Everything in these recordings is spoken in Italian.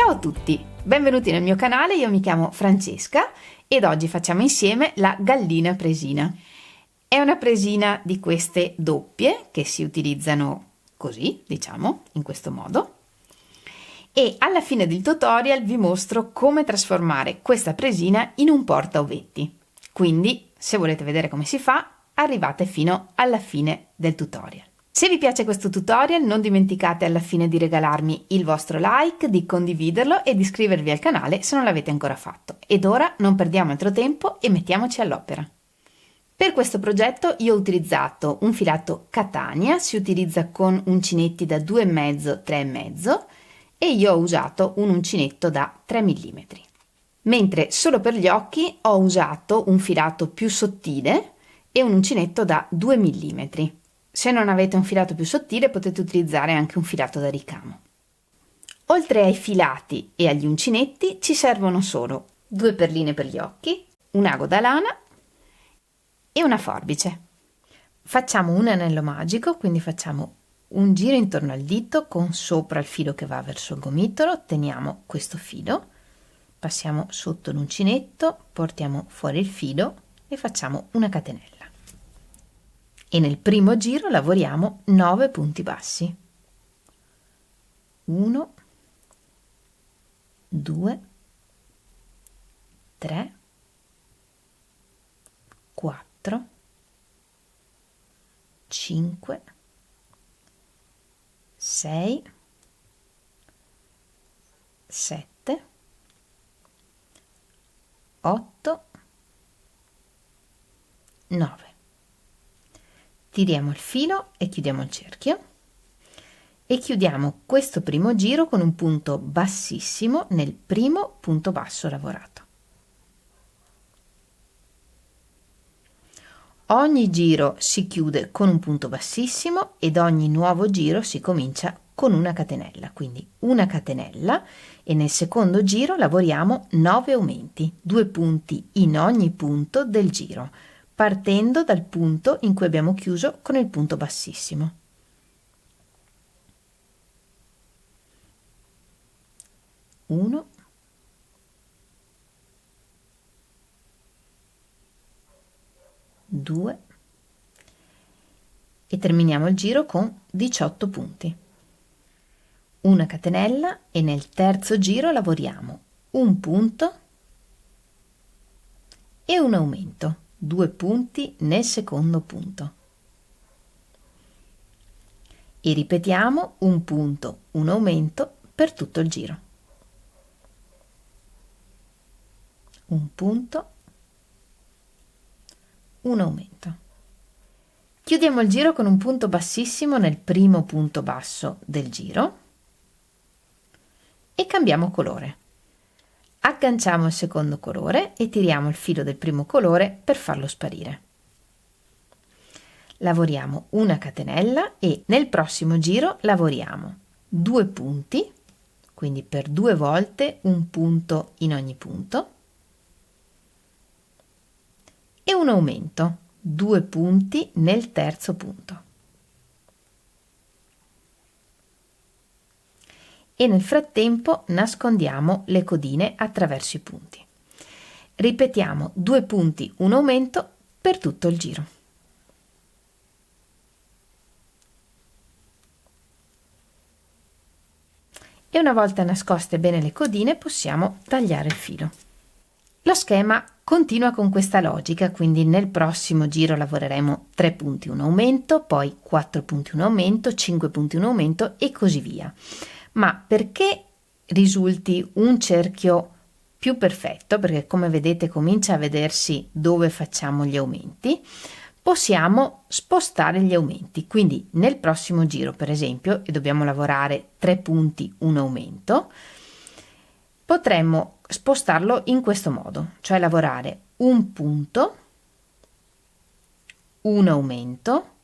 Ciao a tutti, benvenuti nel mio canale, io mi chiamo Francesca ed oggi facciamo insieme la gallina presina. È una presina di queste doppie che si utilizzano così, diciamo, in questo modo. E alla fine del tutorial vi mostro come trasformare questa presina in un portaovetti. Quindi, se volete vedere come si fa, arrivate fino alla fine del tutorial. Se vi piace questo tutorial non dimenticate alla fine di regalarmi il vostro like, di condividerlo e di iscrivervi al canale se non l'avete ancora fatto. Ed ora non perdiamo altro tempo e mettiamoci all'opera. Per questo progetto io ho utilizzato un filato Catania, si utilizza con uncinetti da 2,5 3,5 e io ho usato un uncinetto da 3 mm. Mentre solo per gli occhi ho usato un filato più sottile e un uncinetto da 2 mm. Se non avete un filato più sottile potete utilizzare anche un filato da ricamo. Oltre ai filati e agli uncinetti ci servono solo 2 perline per gli occhi, un ago da lana e una forbice. Facciamo un anello magico, quindi facciamo un giro intorno al dito con sopra il filo che va verso il gomitolo, teniamo questo filo, passiamo sotto l'uncinetto, portiamo fuori il filo e facciamo una catenella. E nel primo giro lavoriamo 9 punti bassi. 1, 2, 3, 4, 5, 6, 7, 8, 9. Tiriamo il filo e chiudiamo il cerchio e chiudiamo questo primo giro con un punto bassissimo nel primo punto basso lavorato. Ogni giro si chiude con un punto bassissimo ed ogni nuovo giro si comincia con una catenella, quindi una catenella e nel secondo giro lavoriamo 9 aumenti, 2 punti in ogni punto del giro, partendo dal punto in cui abbiamo chiuso con il punto bassissimo. Uno, due e terminiamo il giro con 18 punti. Una catenella e nel terzo giro lavoriamo un punto e un aumento, 2 punti nel secondo punto. E ripetiamo un punto, un aumento per tutto il giro. Un punto, un aumento. Chiudiamo il giro con un punto bassissimo nel primo punto basso del giro e cambiamo colore. Agganciamo il secondo colore e tiriamo il filo del primo colore per farlo sparire. Lavoriamo una catenella e nel prossimo giro lavoriamo 2 punti, quindi per 2 volte un punto in ogni punto, e un aumento, 2 punti nel terzo punto. E nel frattempo nascondiamo le codine attraverso i punti. Ripetiamo 2 punti, un aumento per tutto il giro. E una volta nascoste bene le codine possiamo tagliare il filo. Lo schema continua con questa logica, quindi nel prossimo giro lavoreremo 3 punti, un aumento, poi 4 punti, un aumento, 5 punti, un aumento e così via. Ma perché risulti un cerchio più perfetto, perché come vedete comincia a vedersi dove facciamo gli aumenti, possiamo spostare gli aumenti. Quindi nel prossimo giro, per esempio, e dobbiamo lavorare 3 punti, un aumento, potremmo spostarlo in questo modo, cioè lavorare un punto, un aumento,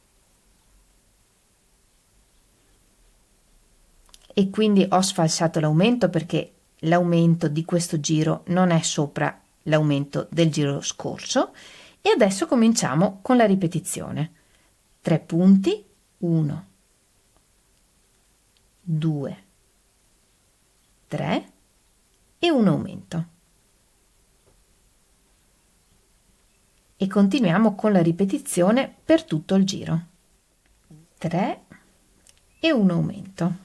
e quindi ho sfalsato l'aumento perché l'aumento di questo giro non è sopra l'aumento del giro scorso e adesso cominciamo con la ripetizione. 3 punti, 1, 2, 3 e un aumento. E continuiamo con la ripetizione per tutto il giro. 3 e un aumento.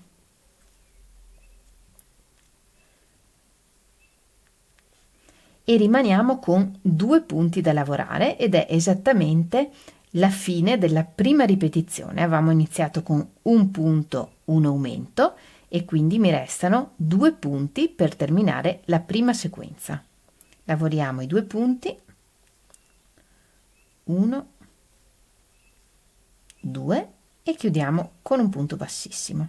E rimaniamo con 2 punti da lavorare ed è esattamente la fine della prima ripetizione. Avevamo iniziato con un punto, un aumento e quindi mi restano 2 punti per terminare la prima sequenza. Lavoriamo i 2 punti, 1, 2 e chiudiamo con un punto bassissimo.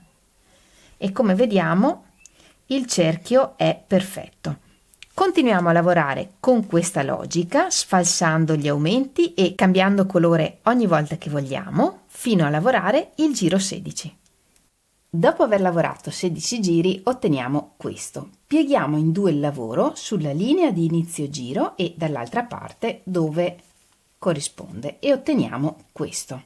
E come vediamo il cerchio è perfetto. Continuiamo a lavorare con questa logica, sfalsando gli aumenti e cambiando colore ogni volta che vogliamo, fino a lavorare il giro 16. Dopo aver lavorato 16 giri otteniamo questo. Pieghiamo in 2 il lavoro sulla linea di inizio giro e dall'altra parte dove corrisponde e otteniamo questo.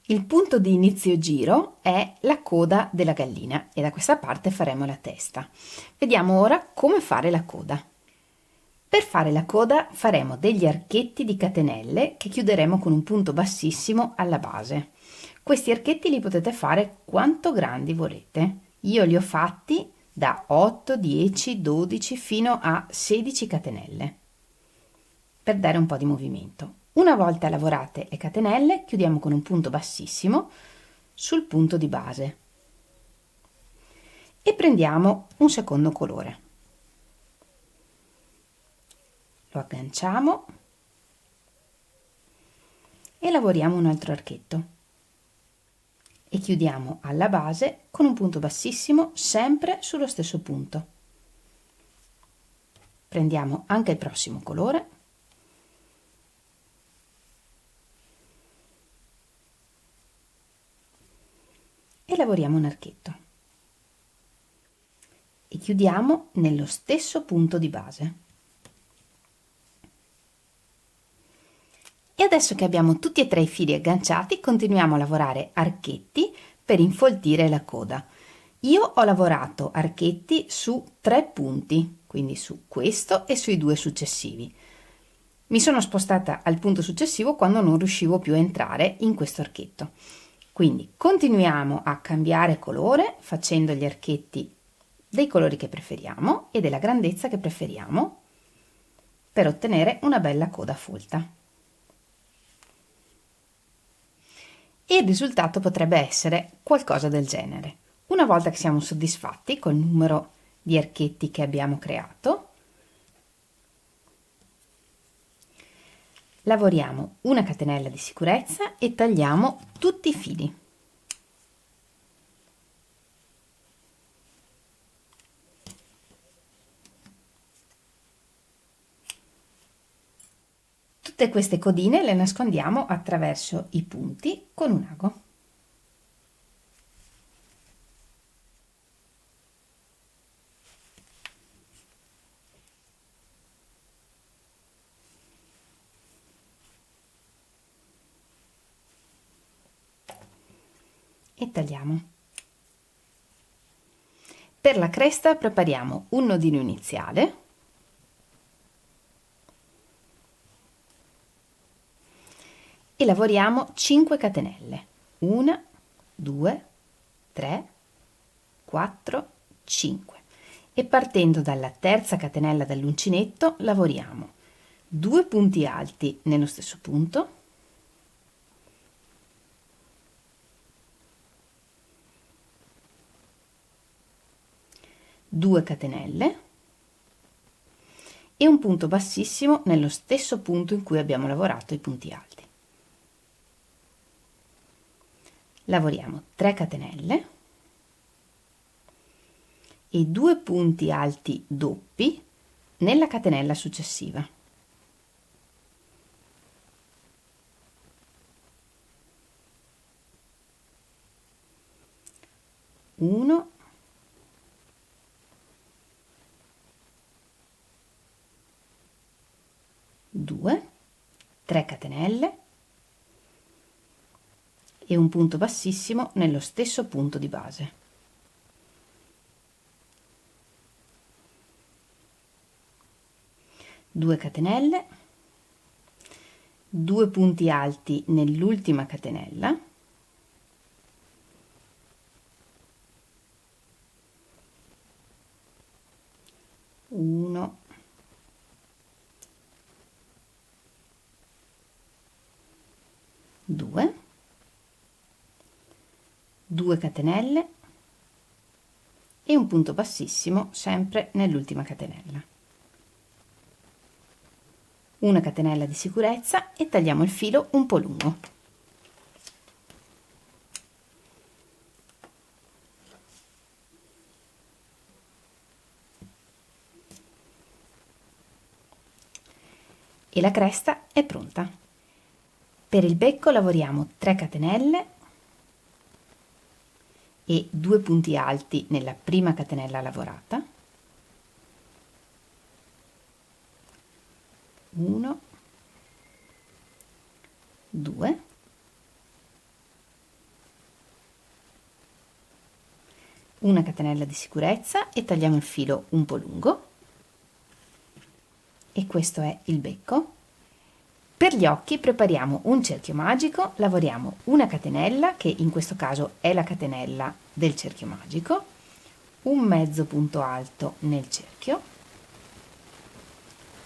Il punto di inizio giro è la coda della gallina e da questa parte faremo la testa. Vediamo ora come fare la coda. Per fare la coda faremo degli archetti di catenelle che chiuderemo con un punto bassissimo alla base. Questi archetti li potete fare quanto grandi volete. Io li ho fatti da 8, 10, 12 fino a 16 catenelle per dare un po' di movimento. Una volta lavorate le catenelle, chiudiamo con un punto bassissimo sul punto di base e prendiamo un secondo colore. Lo agganciamo e lavoriamo un altro archetto e chiudiamo alla base con un punto bassissimo sempre sullo stesso punto. Prendiamo anche il prossimo colore e lavoriamo un archetto e chiudiamo nello stesso punto di base. E adesso che abbiamo tutti e 3 i fili agganciati, continuiamo a lavorare archetti per infoltire la coda. Io ho lavorato archetti su 3 punti, quindi su questo e sui 2 successivi. Mi sono spostata al punto successivo quando non riuscivo più a entrare in questo archetto. Quindi continuiamo a cambiare colore facendo gli archetti dei colori che preferiamo e della grandezza che preferiamo per ottenere una bella coda folta. E il risultato potrebbe essere qualcosa del genere. Una volta che siamo soddisfatti col numero di archetti che abbiamo creato, lavoriamo una catenella di sicurezza e tagliamo tutti i fili. Tutte queste codine le nascondiamo attraverso i punti con un ago. E tagliamo. Per la cresta prepariamo un nodino iniziale e lavoriamo 5 catenelle. 1, 2, 3, 4, 5 e partendo dalla terza catenella dell'uncinetto lavoriamo 2 punti alti nello stesso punto, 2 catenelle e un punto bassissimo nello stesso punto in cui abbiamo lavorato i punti alti. Lavoriamo 3 catenelle e 2 punti alti doppi nella catenella successiva. Uno, 2, 3 catenelle e un punto bassissimo nello stesso punto di base. 2 catenelle, 2 punti alti nell'ultima catenella, uno, due, 2 catenelle e un punto bassissimo sempre nell'ultima catenella. Una catenella di sicurezza e tagliamo il filo un po' lungo. E la cresta è pronta. Per il becco lavoriamo 3 catenelle e 2 punti alti nella prima catenella lavorata, 1, 2, una catenella di sicurezza e tagliamo il filo un po' lungo, e questo è il becco. Per gli occhi prepariamo un cerchio magico, lavoriamo una catenella, che in questo caso è la catenella del cerchio magico, un mezzo punto alto nel cerchio,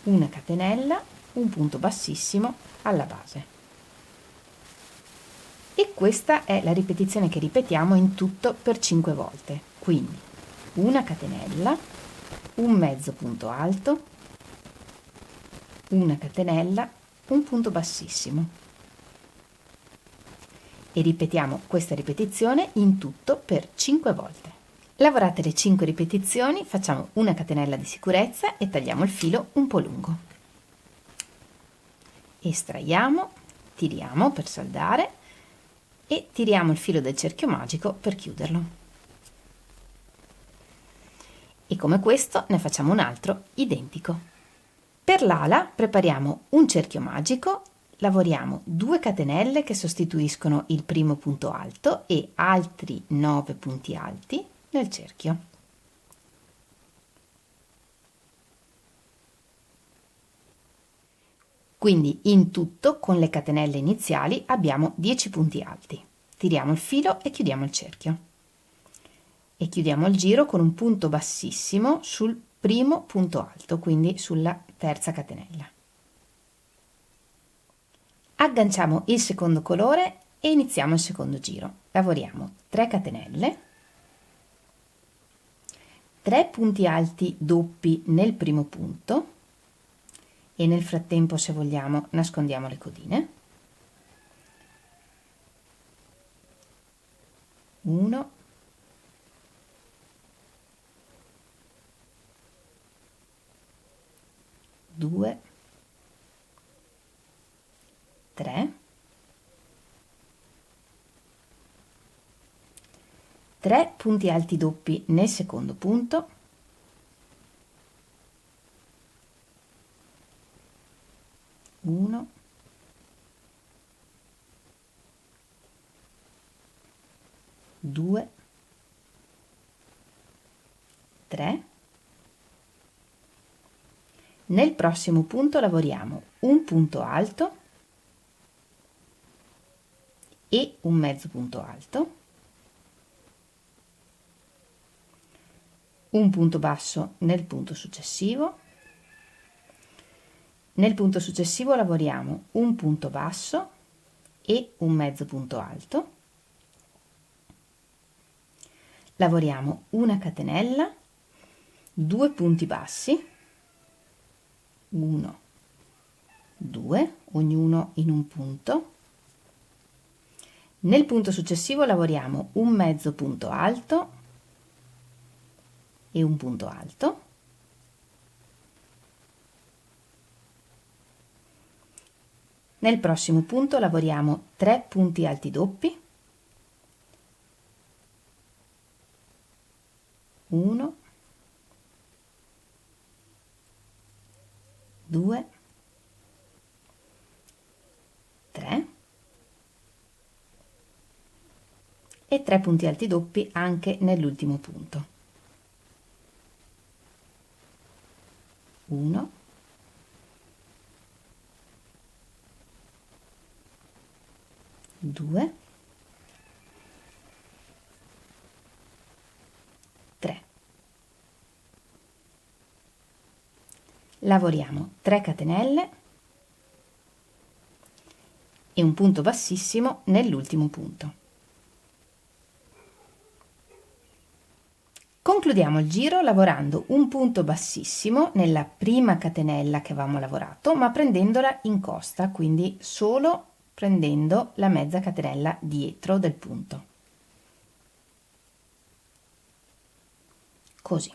una catenella, un punto bassissimo alla base. E questa è la ripetizione che ripetiamo in tutto per 5 volte. Quindi una catenella, un mezzo punto alto, una catenella, un punto bassissimo, e ripetiamo questa ripetizione in tutto per 5 volte. Lavorate le 5 ripetizioni, facciamo una catenella di sicurezza e tagliamo il filo un po' lungo. Estraiamo, tiriamo per saldare e tiriamo il filo del cerchio magico per chiuderlo. E come questo ne facciamo un altro identico. Per l'ala prepariamo un cerchio magico, lavoriamo 2 catenelle che sostituiscono il primo punto alto e altri 9 punti alti nel cerchio. Quindi in tutto con le catenelle iniziali abbiamo 10 punti alti. Tiriamo il filo e chiudiamo il cerchio. E chiudiamo il giro con un punto bassissimo sul primo punto alto, quindi sulla terza catenella. Agganciamo il secondo colore e iniziamo il secondo giro. Lavoriamo 3 catenelle, 3 punti alti doppi nel primo punto e nel frattempo, se vogliamo, nascondiamo le codine. 1, 2, 3, 3 punti alti doppi nel secondo punto, 1, 2, 3. Nel prossimo punto lavoriamo un punto alto e un mezzo punto alto, un punto basso nel punto successivo. Nel punto successivo lavoriamo un punto basso e un mezzo punto alto. Lavoriamo una catenella, 2 punti bassi, 1, 2, ognuno in un punto. Nel punto successivo lavoriamo un mezzo punto alto e un punto alto. Nel prossimo punto lavoriamo 3 punti alti doppi, 1, 2, 3 e 3 punti alti doppi anche nell'ultimo punto. 1, 2, 3. Lavoriamo 3 catenelle e un punto bassissimo nell'ultimo punto. Concludiamo il giro lavorando un punto bassissimo nella prima catenella che avevamo lavorato, ma prendendola in costa, quindi solo prendendo la mezza catenella dietro del punto. Così.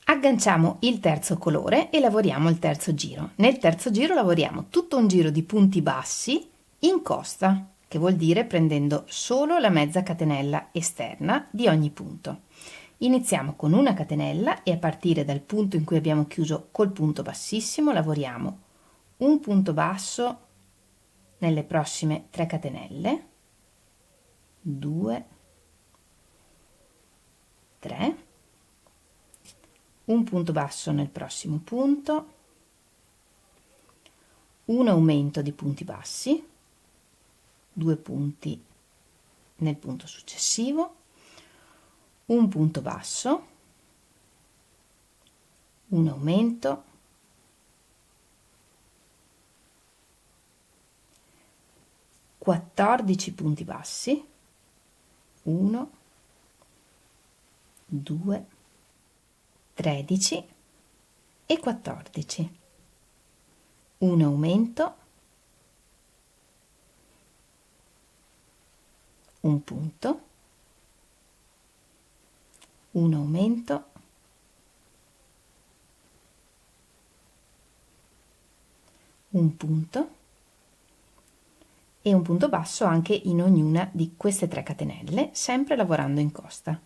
Agganciamo il terzo colore e lavoriamo il terzo giro. Nel terzo giro lavoriamo tutto un giro di punti bassi in costa, che vuol dire prendendo solo la mezza catenella esterna di ogni punto. Iniziamo con una catenella e a partire dal punto in cui abbiamo chiuso col punto bassissimo lavoriamo un punto basso nelle prossime 3 catenelle, 2, 3, un punto basso nel prossimo punto, un aumento di punti bassi, 2 punti nel punto successivo, un punto basso, un aumento, 14 punti bassi, 1, 2, 13 e 14, un aumento, un punto, un aumento, un punto e un punto basso anche in ognuna di queste 3 catenelle, sempre lavorando in costa.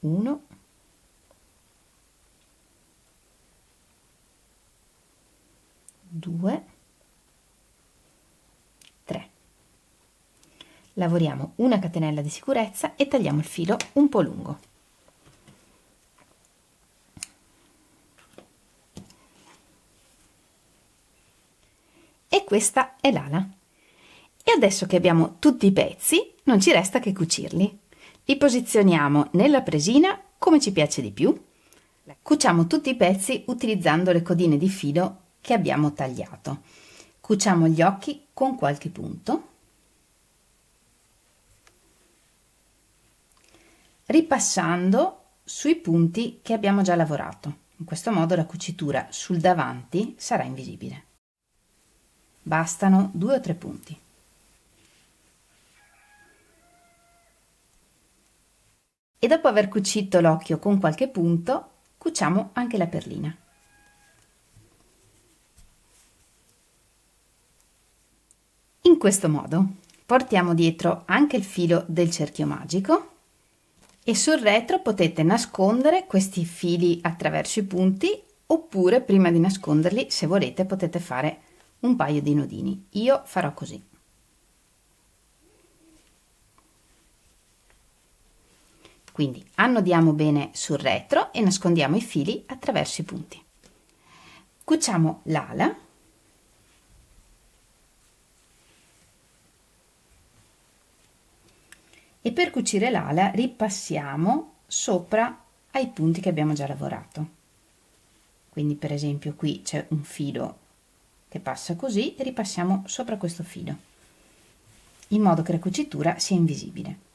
1, 2, 3. Lavoriamo una catenella di sicurezza e tagliamo il filo un po' lungo. E questa è l'ala. E adesso che abbiamo tutti i pezzi, non ci resta che cucirli. Li posizioniamo nella presina come ci piace di più. Cuciamo tutti i pezzi utilizzando le codine di filo che abbiamo tagliato. Cuciamo gli occhi con qualche punto. Ripassando sui punti che abbiamo già lavorato. In questo modo la cucitura sul davanti sarà invisibile. Bastano 2 o 3 punti. E dopo aver cucito l'occhio con qualche punto, cuciamo anche la perlina. In questo modo portiamo dietro anche il filo del cerchio magico e sul retro potete nascondere questi fili attraverso i punti, oppure prima di nasconderli, se volete, potete fare un paio di nodini. Io farò così. Quindi annodiamo bene sul retro e nascondiamo i fili attraverso i punti. Cuciamo l'ala. E per cucire l'ala ripassiamo sopra ai punti che abbiamo già lavorato. Quindi per esempio qui c'è un filo che passa così e ripassiamo sopra questo filo, in modo che la cucitura sia invisibile.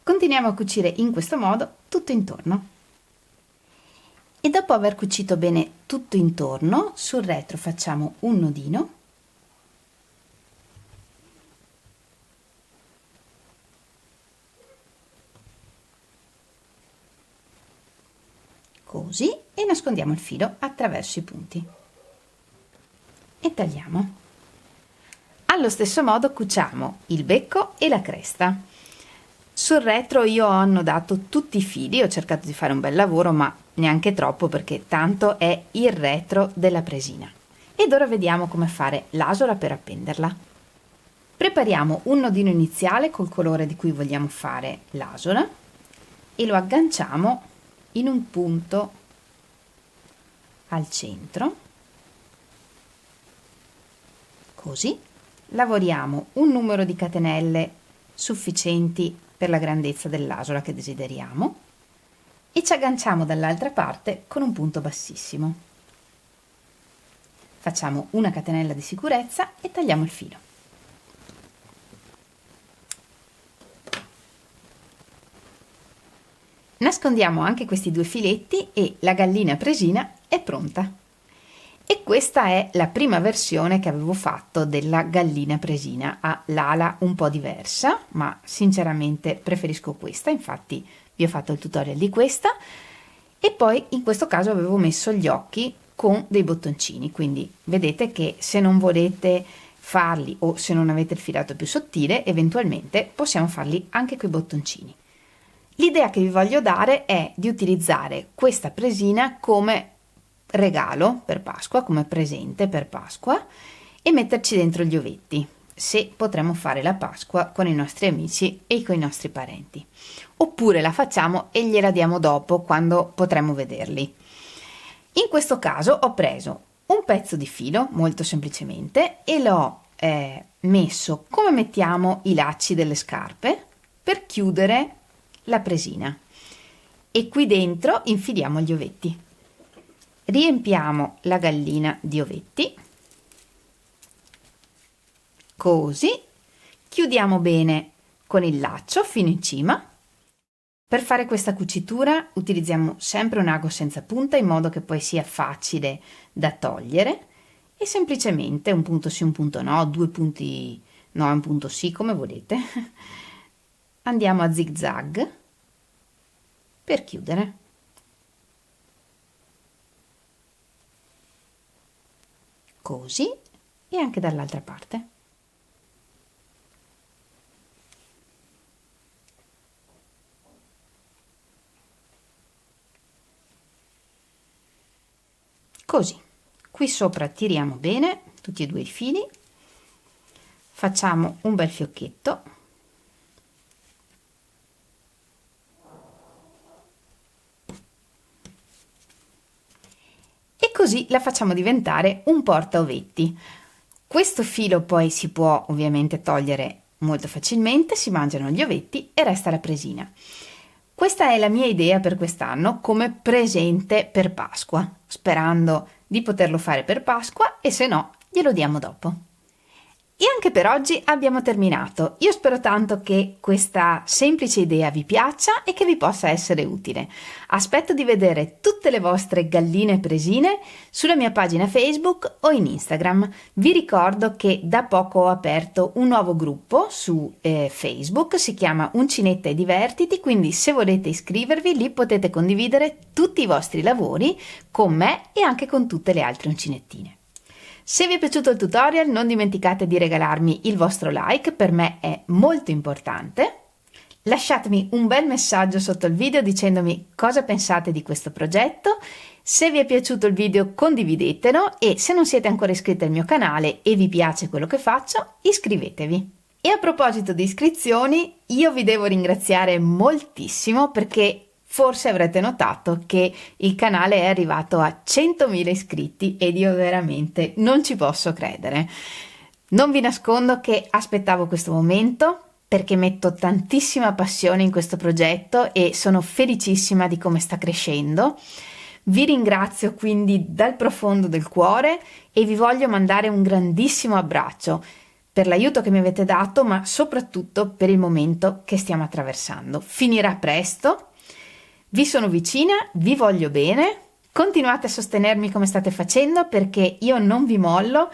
Continuiamo a cucire in questo modo tutto intorno. E dopo aver cucito bene tutto intorno, sul retro facciamo un nodino. Così, e nascondiamo il filo attraverso i punti. E tagliamo. Allo stesso modo cuciamo il becco e la cresta. Sul retro io ho annodato tutti i fili, ho cercato di fare un bel lavoro, ma neanche troppo perché tanto è il retro della presina. Ed ora vediamo come fare l'asola per appenderla. Prepariamo un nodino iniziale col colore di cui vogliamo fare l'asola e lo agganciamo in un punto al centro, così. Lavoriamo un numero di catenelle sufficienti per la grandezza dell'asola che desideriamo e ci agganciamo dall'altra parte con un punto bassissimo. Facciamo una catenella di sicurezza e tagliamo il filo. Nascondiamo anche questi due filetti e la gallina presina è pronta. E questa è la prima versione che avevo fatto della gallina presina. Ha l'ala un po' diversa, ma sinceramente preferisco questa, infatti vi ho fatto il tutorial di questa. E poi in questo caso avevo messo gli occhi con dei bottoncini, quindi vedete che se non volete farli o se non avete il filato più sottile, eventualmente possiamo farli anche coi bottoncini. L'idea che vi voglio dare è di utilizzare questa presina come regalo per Pasqua, come presente per Pasqua, e metterci dentro gli ovetti, se potremo fare la Pasqua con i nostri amici e con i nostri parenti. Oppure la facciamo e gliela diamo dopo, quando potremo vederli. In questo caso ho preso un pezzo di filo, molto semplicemente, e l'ho messo come mettiamo i lacci delle scarpe per chiudere la presina, e qui dentro infiliamo gli ovetti. Riempiamo la gallina di ovetti, così, chiudiamo bene con il laccio fino in cima. Per fare questa cucitura utilizziamo sempre un ago senza punta, in modo che poi sia facile da togliere, e semplicemente un punto sì, un punto no, due punti no, un punto sì, come volete. Andiamo a zig zag per chiudere. Così, e anche dall'altra parte. Così, qui sopra tiriamo bene tutti e due i fili, facciamo un bel fiocchetto e così la facciamo diventare un porta ovetti. Questo filo poi si può ovviamente togliere molto facilmente, si mangiano gli ovetti e resta la presina. Questa è la mia idea per quest'anno come presente per Pasqua, sperando di poterlo fare per Pasqua, e se no glielo diamo dopo. E anche per oggi abbiamo terminato. Io spero tanto che questa semplice idea vi piaccia e che vi possa essere utile. Aspetto di vedere tutte le vostre galline presine sulla mia pagina Facebook o in Instagram. Vi ricordo che da poco ho aperto un nuovo gruppo su Facebook, si chiama Uncinetta e Divertiti, quindi se volete iscrivervi lì potete condividere tutti i vostri lavori con me e anche con tutte le altre uncinettine. Se vi è piaciuto il tutorial non dimenticate di regalarmi il vostro like, per me è molto importante. Lasciatemi un bel messaggio sotto il video dicendomi cosa pensate di questo progetto. Se vi è piaciuto il video condividetelo, e se non siete ancora iscritti al mio canale e vi piace quello che faccio, iscrivetevi. E a proposito di iscrizioni, io vi devo ringraziare moltissimo, perché forse avrete notato che il canale è arrivato a 100.000 iscritti ed io veramente non ci posso credere. Non vi nascondo che aspettavo questo momento, perché metto tantissima passione in questo progetto e sono felicissima di come sta crescendo. Vi ringrazio quindi dal profondo del cuore e vi voglio mandare un grandissimo abbraccio per l'aiuto che mi avete dato, ma soprattutto per il momento che stiamo attraversando. Finirà presto. Vi sono vicina, vi voglio bene, continuate a sostenermi come state facendo, perché io non vi mollo,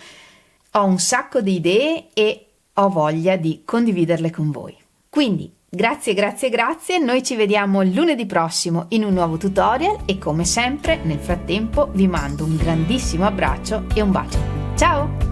ho un sacco di idee e ho voglia di condividerle con voi. Quindi grazie, grazie, grazie, noi ci vediamo lunedì prossimo in un nuovo tutorial e come sempre nel frattempo vi mando un grandissimo abbraccio e un bacio. Ciao!